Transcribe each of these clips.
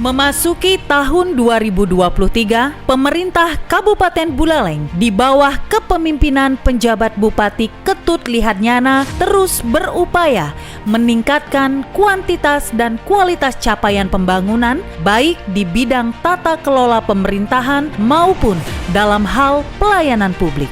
Memasuki tahun 2023, pemerintah Kabupaten Buleleng di bawah kepemimpinan penjabat Bupati Ketut Lihadnyana terus berupaya meningkatkan kuantitas dan kualitas capaian pembangunan baik di bidang tata kelola pemerintahan maupun dalam hal pelayanan publik.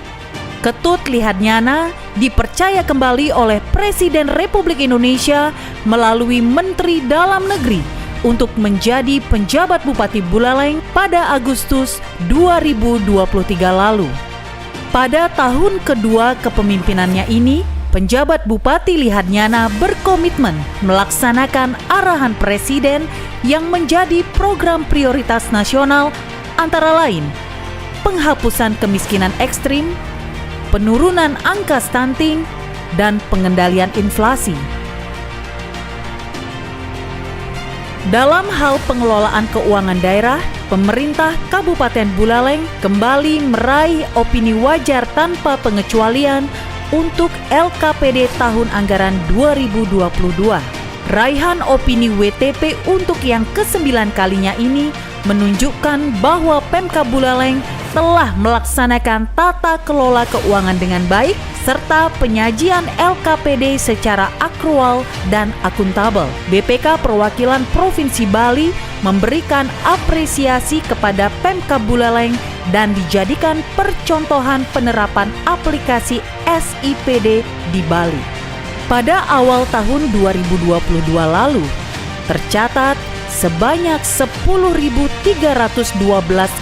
Ketut Lihadnyana dipercaya kembali oleh Presiden Republik Indonesia melalui Menteri Dalam Negeri untuk menjadi penjabat Bupati Buleleng pada Agustus 2023 lalu. Pada tahun kedua kepemimpinannya ini, penjabat Bupati Lihadnyana berkomitmen melaksanakan arahan Presiden yang menjadi program prioritas nasional antara lain penghapusan kemiskinan ekstrim, penurunan angka stunting, dan pengendalian inflasi. Dalam hal pengelolaan keuangan daerah, pemerintah Kabupaten Buleleng kembali meraih opini wajar tanpa pengecualian untuk LKPD tahun anggaran 2022. Raihan opini WTP untuk yang ke-9 kalinya ini menunjukkan bahwa Pemkab Buleleng telah melaksanakan tata kelola keuangan dengan baik serta penyajian LKPD secara akrual dan akuntabel. BPK Perwakilan Provinsi Bali memberikan apresiasi kepada Pemkab Buleleng dan dijadikan percontohan penerapan aplikasi SIPD di Bali. Pada awal tahun 2022 lalu, tercatat sebanyak 10.312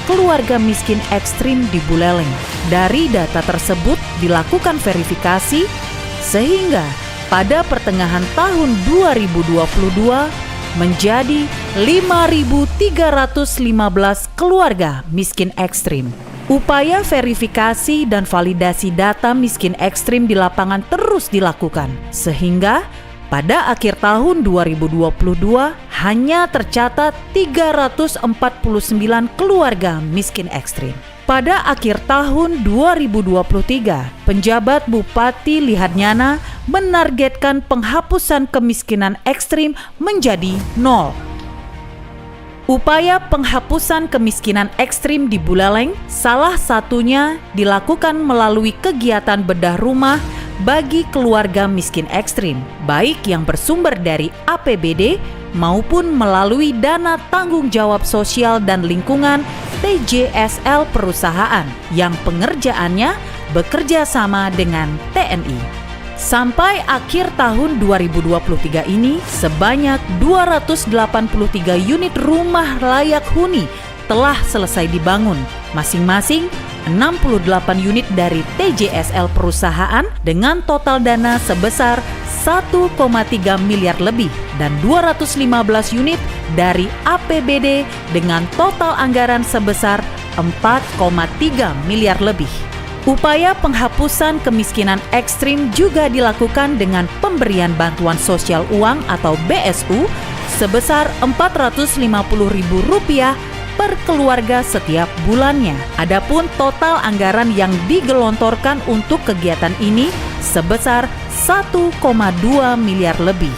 keluarga miskin ekstrim di Buleleng. Dari data tersebut dilakukan verifikasi sehingga pada pertengahan tahun 2022 menjadi 5.315 keluarga miskin ekstrim. Upaya verifikasi dan validasi data miskin ekstrim di lapangan terus dilakukan sehingga pada akhir tahun 2022 hanya tercatat 349 keluarga miskin ekstrim. Pada akhir tahun 2023, penjabat Bupati Lihadnyana menargetkan penghapusan kemiskinan ekstrim menjadi 0. Upaya penghapusan kemiskinan ekstrim di Buleleng salah satunya dilakukan melalui kegiatan bedah rumah bagi keluarga miskin ekstrim, baik yang bersumber dari APBD maupun melalui dana tanggung jawab sosial dan lingkungan TJSL perusahaan yang pengerjaannya bekerja sama dengan TNI. Sampai akhir tahun 2023 ini, sebanyak 283 unit rumah layak huni telah selesai dibangun, masing-masing 68 unit dari TJSL perusahaan dengan total dana sebesar 1,3 miliar lebih dan 215 unit dari APBD dengan total anggaran sebesar 4,3 miliar lebih. Upaya penghapusan kemiskinan ekstrim juga dilakukan dengan pemberian bantuan sosial uang atau BSU sebesar Rp450.000 per keluarga setiap bulannya. Adapun total anggaran yang digelontorkan untuk kegiatan ini sebesar 1,2 miliar lebih.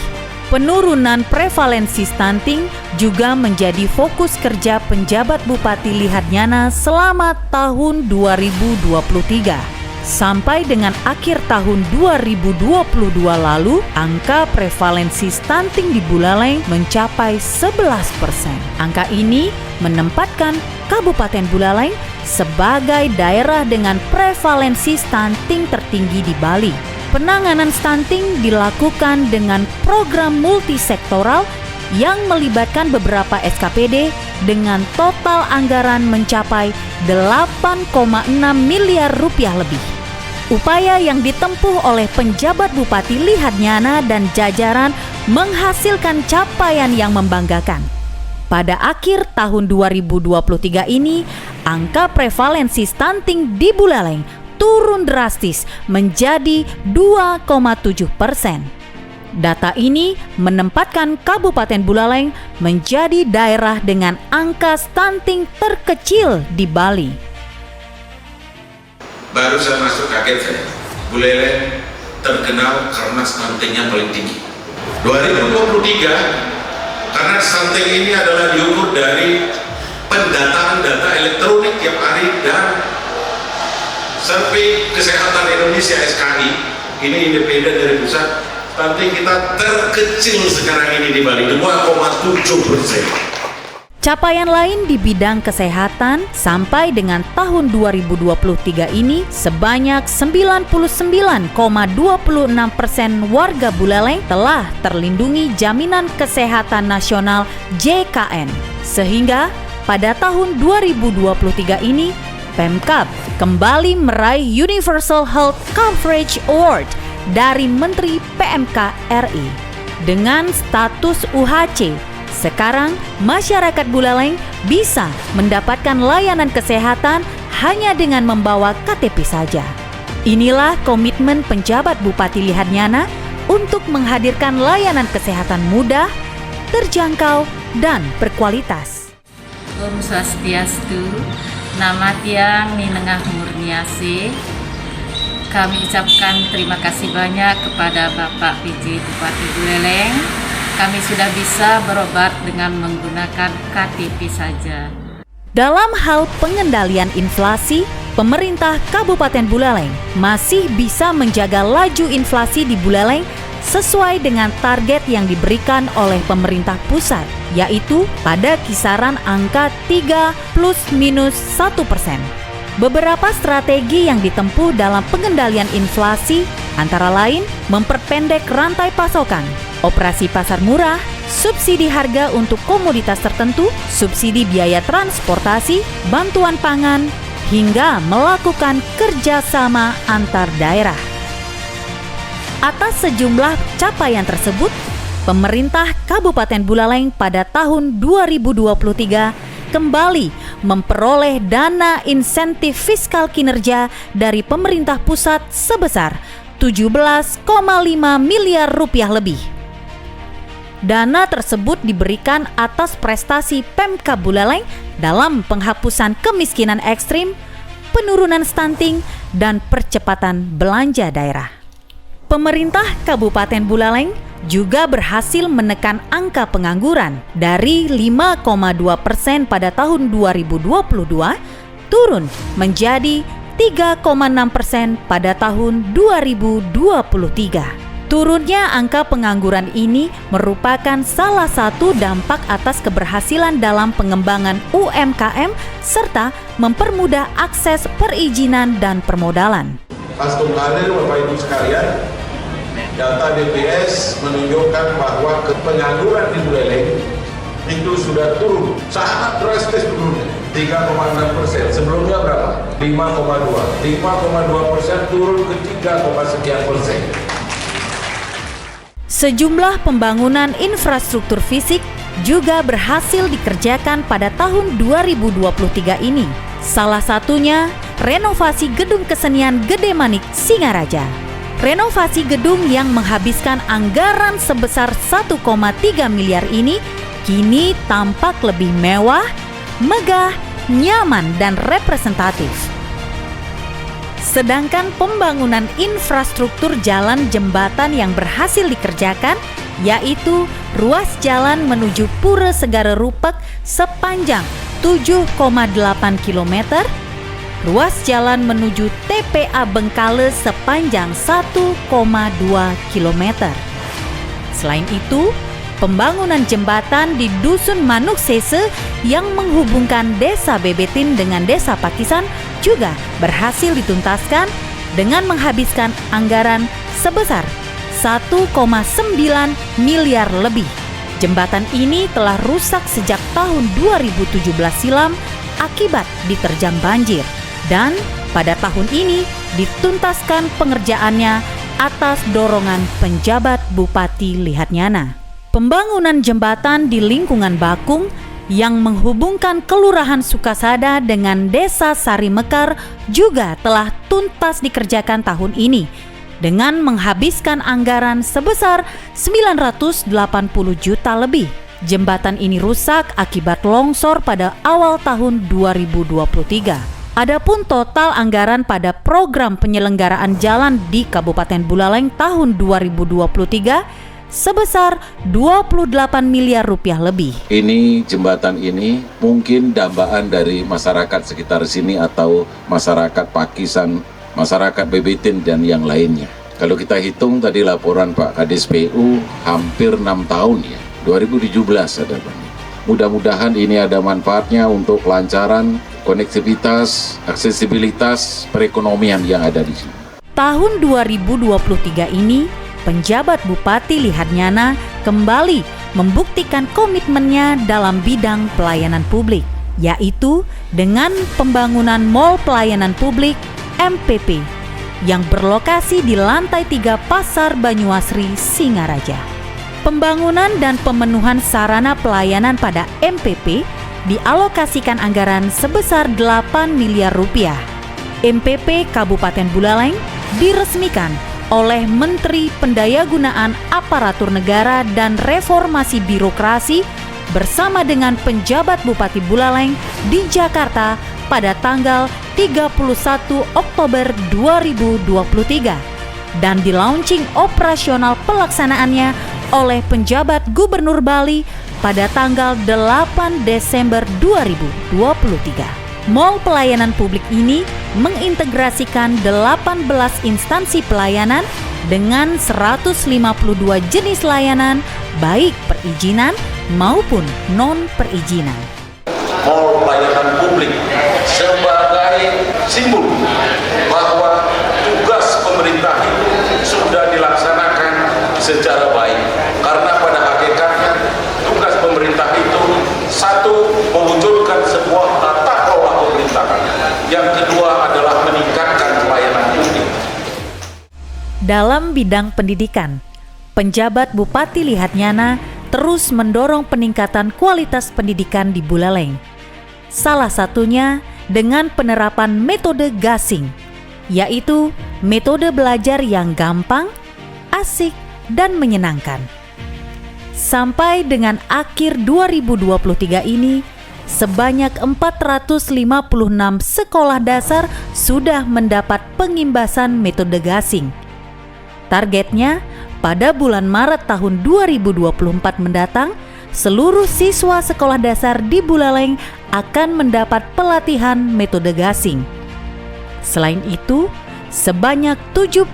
Penurunan prevalensi stunting juga menjadi fokus kerja penjabat Bupati Lihadnyana selama tahun 2023. Sampai dengan akhir tahun 2022 lalu, angka prevalensi stunting di Buleleng mencapai 11%. Angka ini menempatkan Kabupaten Buleleng sebagai daerah dengan prevalensi stunting tertinggi di Bali. Penanganan stunting dilakukan dengan program multisektoral yang melibatkan beberapa SKPD dengan total anggaran mencapai 8,6 miliar rupiah lebih. Upaya yang ditempuh oleh penjabat Bupati Lihadnyana dan jajaran menghasilkan capaian yang membanggakan. Pada akhir tahun 2023 ini, angka prevalensi stunting di Buleleng turun drastis menjadi 2,7%. Data ini menempatkan Kabupaten Buleleng menjadi daerah dengan angka stunting terkecil di Bali. Baru saya masuk kaget saya, Buleleng terkenal karena stuntingnya paling tinggi. 2023 Karena stunting ini adalah diukur dari pendataan data elektronik tiap hari dan Survei Kesehatan Indonesia SKI ini independen dari pusat. Stunting kita terkecil sekarang ini di Bali, 2,7%. Capaian lain di bidang kesehatan sampai dengan tahun 2023 ini sebanyak 99,26% warga Buleleng telah terlindungi Jaminan Kesehatan Nasional JKN. Sehingga pada tahun 2023 ini Pemkab kembali meraih Universal Health Coverage Award dari Menteri PMK RI. Dengan status UHC, sekarang masyarakat Buleleng bisa mendapatkan layanan kesehatan hanya dengan membawa KTP saja. Inilah komitmen penjabat Bupati Lihatnyana untuk menghadirkan layanan kesehatan mudah, terjangkau, dan berkualitas. Om Swastiastu, nama tiang Ninengah Murniasi. Kami ucapkan terima kasih banyak kepada Bapak PJ Bupati Buleleng. Kami sudah bisa berobat dengan menggunakan KTP saja. Dalam hal pengendalian inflasi, pemerintah Kabupaten Buleleng masih bisa menjaga laju inflasi di Buleleng sesuai dengan target yang diberikan oleh pemerintah pusat, yaitu pada kisaran angka 3 plus minus 1%. Beberapa strategi yang ditempuh dalam pengendalian inflasi antara lain memperpendek rantai pasokan, operasi pasar murah, subsidi harga untuk komoditas tertentu, subsidi biaya transportasi, bantuan pangan, hingga melakukan kerjasama antar daerah. Atas sejumlah capaian tersebut, pemerintah Kabupaten Buleleng pada tahun 2023 kembali memperoleh dana insentif fiskal kinerja dari pemerintah pusat sebesar 17,5 miliar rupiah lebih. Dana tersebut diberikan atas prestasi Pemkab Buleleng dalam penghapusan kemiskinan ekstrim, penurunan stunting, dan percepatan belanja daerah. Pemerintah Kabupaten Buleleng juga berhasil menekan angka pengangguran dari 5,2% pada tahun 2022 turun menjadi 3,6% pada tahun 2023. Turunnya angka pengangguran ini merupakan salah satu dampak atas keberhasilan dalam pengembangan UMKM serta mempermudah akses perizinan dan permodalan. Pastung hadir Bapak Ibu sekalian, data BPS menunjukkan bahwa pengangguran di Buleleng itu sudah turun, sangat drastis turunnya, 3,6%. Sebelumnya berapa? 5,2% turun ke 3,sekian%. Sejumlah pembangunan infrastruktur fisik juga berhasil dikerjakan pada tahun 2023 ini. Salah satunya renovasi Gedung Kesenian Gede Manik Singaraja. Renovasi gedung yang menghabiskan anggaran sebesar 1,3 miliar ini kini tampak lebih mewah, megah, nyaman, dan representatif. Sedangkan pembangunan infrastruktur jalan jembatan yang berhasil dikerjakan yaitu ruas jalan menuju Pura Segara Rupek sepanjang 7,8 km, ruas jalan menuju TPA Bengkale sepanjang 1,2 km. Selain itu, pembangunan jembatan di Dusun Manuk Sese yang menghubungkan Desa Bebetin dengan Desa Pakisan juga berhasil dituntaskan dengan menghabiskan anggaran sebesar 1,9 miliar lebih. Jembatan ini telah rusak sejak tahun 2017 silam akibat diterjang banjir. Dan pada tahun ini dituntaskan pengerjaannya atas dorongan penjabat Bupati Lihatnyana. Pembangunan jembatan di lingkungan Bakung yang menghubungkan Kelurahan Sukasada dengan Desa Sari Mekar juga telah tuntas dikerjakan tahun ini dengan menghabiskan anggaran sebesar 980 juta lebih. Jembatan ini rusak akibat longsor pada awal tahun 2023. Adapun total anggaran pada program penyelenggaraan jalan di Kabupaten Buleleng tahun 2023 sebesar 28 miliar rupiah lebih. Ini jembatan ini mungkin dambaan dari masyarakat sekitar sini atau masyarakat Pakisan, masyarakat Bebetin dan yang lainnya. Kalau kita hitung tadi laporan Pak Kadis PU hampir 6 tahun ya, 2017 ada Pak. Mudah-mudahan ini ada manfaatnya untuk kelancaran, konektivitas, aksesibilitas, perekonomian yang ada di sini. Tahun 2023 ini, penjabat Bupati Lihatnyana kembali membuktikan komitmennya dalam bidang pelayanan publik, yaitu dengan pembangunan Mall Pelayanan Publik MPP yang berlokasi di lantai 3 Pasar Banyuasri, Singaraja. Pembangunan dan pemenuhan sarana pelayanan pada MPP dialokasikan anggaran sebesar 8 miliar rupiah. MPP Kabupaten Buleleng diresmikan oleh Menteri Pendayagunaan Aparatur Negara dan Reformasi Birokrasi bersama dengan penjabat Bupati Buleleng di Jakarta pada tanggal 31 Oktober 2023 dan di-launching operasional pelaksanaannya oleh penjabat Gubernur Bali pada tanggal 8 Desember 2023. Mall pelayanan publik ini mengintegrasikan 18 instansi pelayanan dengan 152 jenis layanan baik perizinan maupun non-perizinan. Mall pelayanan publik sebagai simbol bahwa tugas pemerintah itu sudah dilaksanakan secara baik. Karena pada hakikatnya tugas pemerintah itu satu, mewujudkan sebuah tata kelola pemerintahan. Yang kedua adalah meningkatkan pelayanan publik. Dalam bidang pendidikan, penjabat Bupati Lihatnyana terus mendorong peningkatan kualitas pendidikan di Buleleng. Salah satunya dengan penerapan metode gasing, yaitu metode belajar yang gampang, asik, dan menyenangkan. Sampai dengan akhir 2023 ini, sebanyak 456 sekolah dasar sudah mendapat pengimbasan metode gasing. Targetnya, pada bulan Maret tahun 2024 mendatang, seluruh siswa sekolah dasar di Buleleng akan mendapat pelatihan metode gasing. Selain itu, sebanyak 72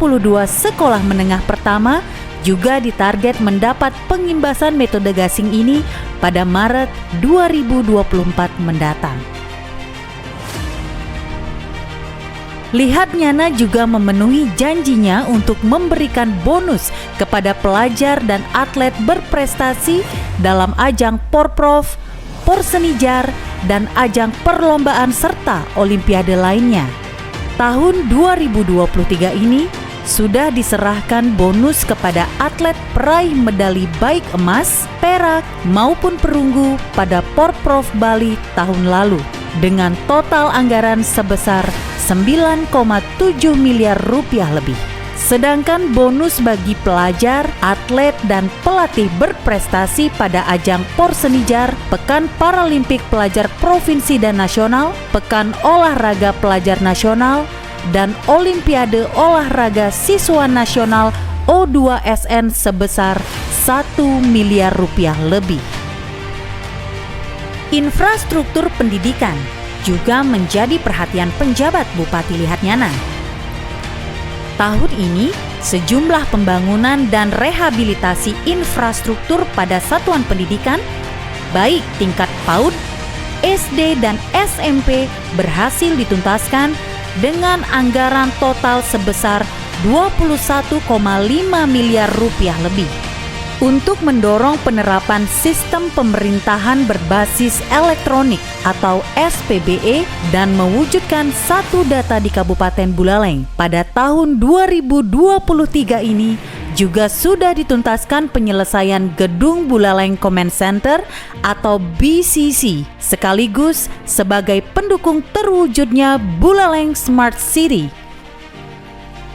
sekolah menengah pertama juga ditarget mendapat pengimbasan metode gasing ini pada Maret 2024 mendatang. Lihatnyana juga memenuhi janjinya untuk memberikan bonus kepada pelajar dan atlet berprestasi dalam ajang Porprov, Porsenijar, dan ajang perlombaan serta olimpiade lainnya. Tahun 2023 ini sudah diserahkan bonus kepada atlet peraih medali baik emas, perak, maupun perunggu pada Porprov Bali tahun lalu dengan total anggaran sebesar 9,7 miliar rupiah lebih. Sedangkan bonus bagi pelajar, atlet, dan pelatih berprestasi pada ajang Porsenijar, Pekan Paralimpik Pelajar Provinsi dan Nasional, Pekan Olahraga Pelajar Nasional, dan Olimpiade Olahraga Siswa Nasional O2SN sebesar 1 miliar rupiah lebih. Infrastruktur pendidikan juga menjadi perhatian penjabat Bupati Lihatnyana. Tahun ini, sejumlah pembangunan dan rehabilitasi infrastruktur pada satuan pendidikan, baik tingkat PAUD, SD, dan SMP berhasil dituntaskan dengan anggaran total sebesar 21,5 miliar rupiah lebih. Untuk mendorong penerapan sistem pemerintahan berbasis elektronik atau SPBE dan mewujudkan satu data di Kabupaten Buleleng pada tahun 2023 ini, juga sudah dituntaskan penyelesaian Gedung Buleleng Command Center atau BCC, sekaligus sebagai pendukung terwujudnya Buleleng Smart City.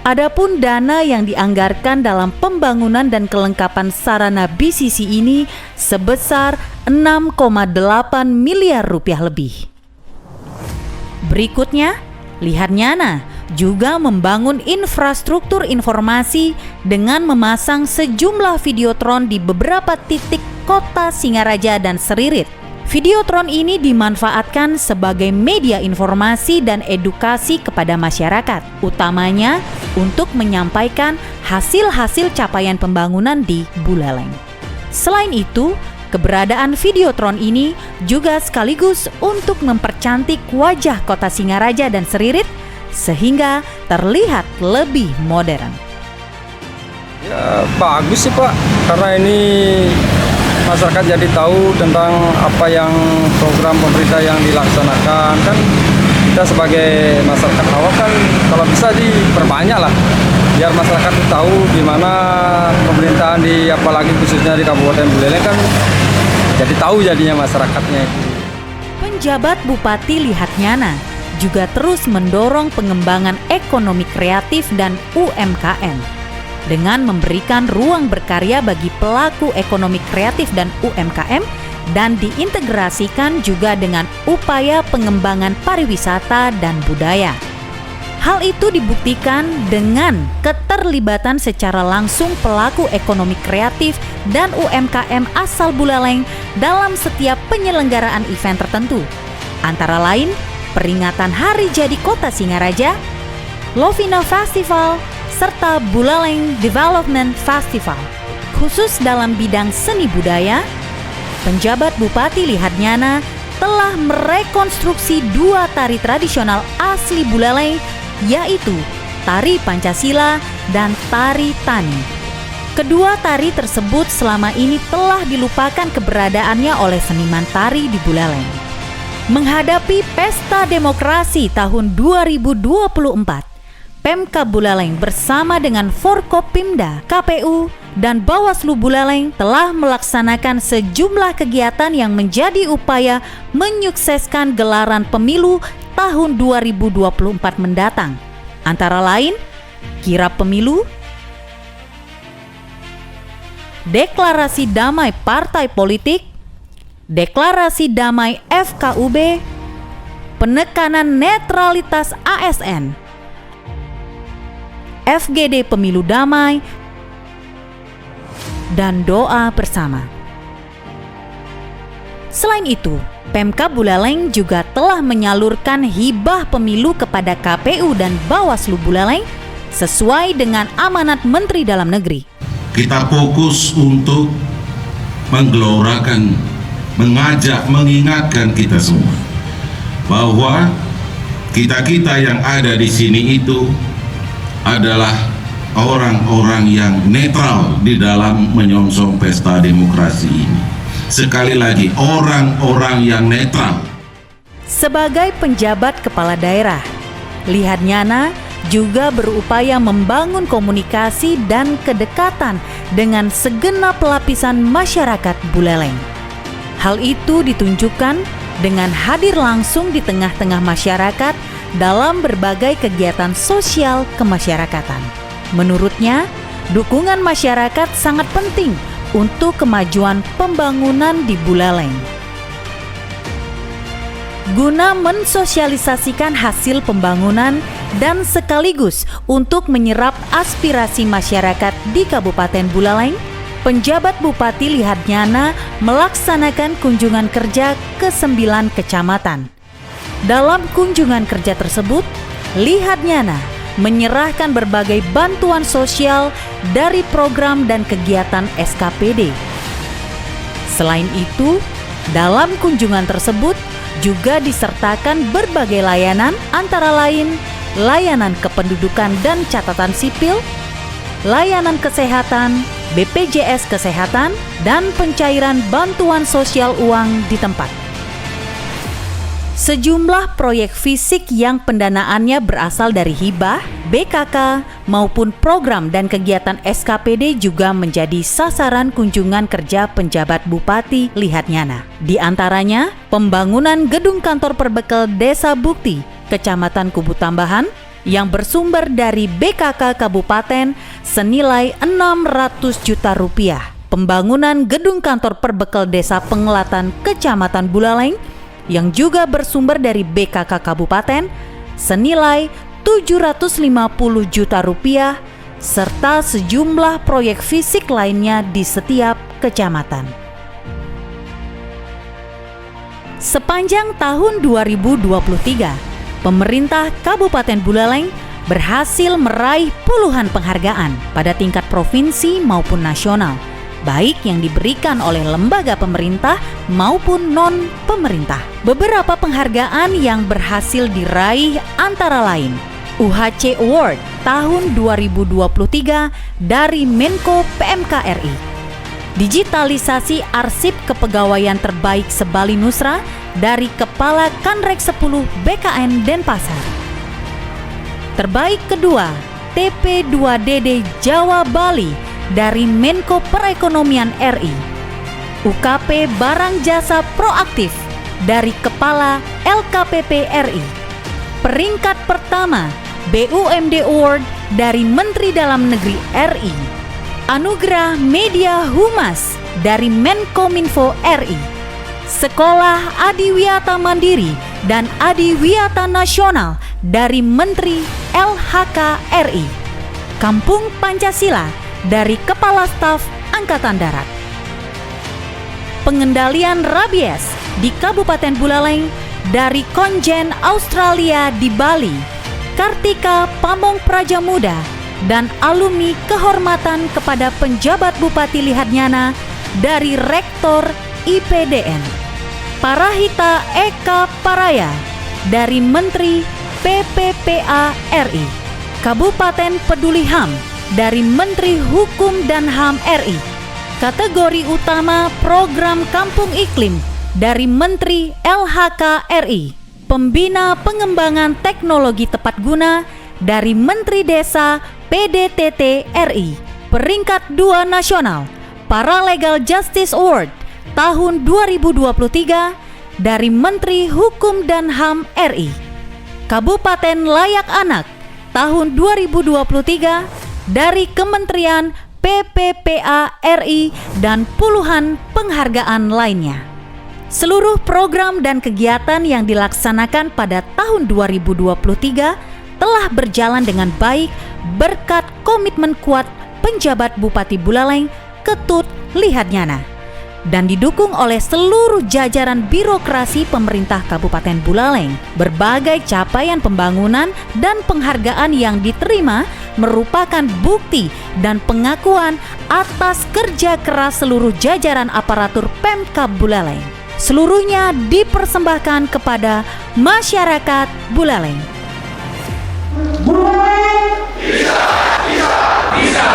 Adapun dana yang dianggarkan dalam pembangunan dan kelengkapan sarana BCC ini sebesar 6,8 miliar rupiah lebih. Berikutnya, Lihatnyana juga membangun infrastruktur informasi dengan memasang sejumlah videotron di beberapa titik kota Singaraja dan Seririt. Videotron ini dimanfaatkan sebagai media informasi dan edukasi kepada masyarakat, utamanya untuk menyampaikan hasil-hasil capaian pembangunan di Buleleng. Selain itu, keberadaan videotron ini juga sekaligus untuk mempercantik wajah kota Singaraja dan Seririt sehingga terlihat lebih modern. Ya, bagus sih Pak, karena ini masyarakat jadi tahu tentang apa yang program pemerintah yang dilaksanakan. Kan kita sebagai masyarakat awam kan kalau bisa diperbanyak lah, biar masyarakat tahu di mana pemerintahan apalagi khususnya di Kabupaten Buleleng kan jadi tahu jadinya masyarakatnya itu. Penjabat Bupati Lihatnyana juga terus mendorong pengembangan ekonomi kreatif dan UMKM dengan memberikan ruang berkarya bagi pelaku ekonomi kreatif dan UMKM dan diintegrasikan juga dengan upaya pengembangan pariwisata dan budaya. Hal itu dibuktikan dengan keterlibatan secara langsung pelaku ekonomi kreatif dan UMKM asal Buleleng dalam setiap penyelenggaraan event tertentu, antara lain peringatan Hari Jadi Kota Singaraja, Lovina Festival, serta Buleleng Development Festival. Khusus dalam bidang seni budaya, penjabat Bupati Lihatnyana telah merekonstruksi 2 tari tradisional asli Buleleng, yaitu tari Pancasila dan tari Tani. Kedua tari tersebut selama ini telah dilupakan keberadaannya oleh seniman tari di Buleleng. Menghadapi Pesta Demokrasi tahun 2024, Pemkab Buleleng bersama dengan Forkopimda, KPU, dan Bawaslu Buleleng telah melaksanakan sejumlah kegiatan yang menjadi upaya menyukseskan gelaran pemilu tahun 2024 mendatang. Antara lain, kirap pemilu, deklarasi damai partai politik, deklarasi damai FKUB, penekanan netralitas ASN, FGD Pemilu Damai, dan doa bersama. Selain itu, Pemkab Buleleng juga telah menyalurkan hibah pemilu kepada KPU dan Bawaslu Buleleng sesuai dengan amanat Menteri Dalam Negeri. Kita fokus untuk menggelorakan, mengajak, mengingatkan kita semua bahwa kita-kita yang ada di sini itu adalah orang-orang yang netral di dalam menyongsong pesta demokrasi ini. Sekali lagi, orang-orang yang netral. Sebagai penjabat kepala daerah, Lihatnyana juga berupaya membangun komunikasi dan kedekatan dengan segenap lapisan masyarakat Buleleng. Hal itu ditunjukkan dengan hadir langsung di tengah-tengah masyarakat dalam berbagai kegiatan sosial kemasyarakatan. Menurutnya, dukungan masyarakat sangat penting untuk kemajuan pembangunan di Buleleng. Guna mensosialisasikan hasil pembangunan dan sekaligus untuk menyerap aspirasi masyarakat di Kabupaten Buleleng, penjabat Bupati Lihatnyana melaksanakan kunjungan kerja ke 9 kecamatan. Dalam kunjungan kerja tersebut, Lihatnyana menyerahkan berbagai bantuan sosial dari program dan kegiatan SKPD. Selain itu, dalam kunjungan tersebut juga disertakan berbagai layanan, antara lain layanan kependudukan dan catatan sipil, layanan kesehatan, BPJS Kesehatan, dan pencairan bantuan sosial uang di tempat. Sejumlah proyek fisik yang pendanaannya berasal dari hibah, BKK, maupun program dan kegiatan SKPD juga menjadi sasaran kunjungan kerja penjabat Bupati Lihatnyana. Di antaranya, pembangunan gedung kantor perbekal Desa Bukti, Kecamatan Kubu Tambahan, yang bersumber dari BKK Kabupaten senilai 600 juta rupiah. Pembangunan gedung kantor perbekal Desa Pengelatan, Kecamatan Buleleng, yang juga bersumber dari BKK Kabupaten senilai 750 juta rupiah serta sejumlah proyek fisik lainnya di setiap kecamatan. Sepanjang tahun 2023, pemerintah Kabupaten Buleleng berhasil meraih puluhan penghargaan pada tingkat provinsi maupun nasional, baik yang diberikan oleh lembaga pemerintah maupun non-pemerintah. Beberapa penghargaan yang berhasil diraih antara lain UHC Award tahun 2023 dari Menko PMK RI, digitalisasi arsip kepegawaian terbaik se-Bali Nusra dari Kepala Kanrek 10 BKN Denpasar. Terbaik kedua, TP2DD Jawa Bali dari Menko Perekonomian RI. UKP Barang Jasa Proaktif dari Kepala LKPP RI. Peringkat pertama, BUMD Award dari Menteri Dalam Negeri RI. Anugerah Media Humas dari Menkominfo RI. Sekolah Adiwiyata Mandiri dan Adiwiyata Nasional dari Menteri LHK RI. Kampung Pancasila dari Kepala Staf Angkatan Darat. Pengendalian rabies di Kabupaten Buleleng dari Konjen Australia di Bali, Kartika Pamong Prajamuda, dan alumni kehormatan kepada penjabat Bupati Lihatnyana dari Rektor IPDN. Parahita Eka Paraya dari Menteri PPPA RI. Kabupaten Peduli HAM dari Menteri Hukum dan HAM RI. Kategori utama Program Kampung Iklim dari Menteri LHK RI. Pembina Pengembangan Teknologi Tepat Guna dari Menteri Desa PDTT RI. Peringkat 2 nasional Paralegal Justice Award tahun 2023 dari Menteri Hukum dan HAM RI. Kabupaten Layak Anak tahun 2023 dari Kementerian PPPA RI dan puluhan penghargaan lainnya. Seluruh program dan kegiatan yang dilaksanakan pada tahun 2023 telah berjalan dengan baik berkat komitmen kuat penjabat Bupati Buleleng Ketut Lihatnyana dan didukung oleh seluruh jajaran birokrasi pemerintah Kabupaten Buleleng. Berbagai capaian pembangunan dan penghargaan yang diterima merupakan bukti dan pengakuan atas kerja keras seluruh jajaran aparatur Pemkab Buleleng. Seluruhnya dipersembahkan kepada masyarakat Buleleng. Buleleng bisa, bisa, bisa.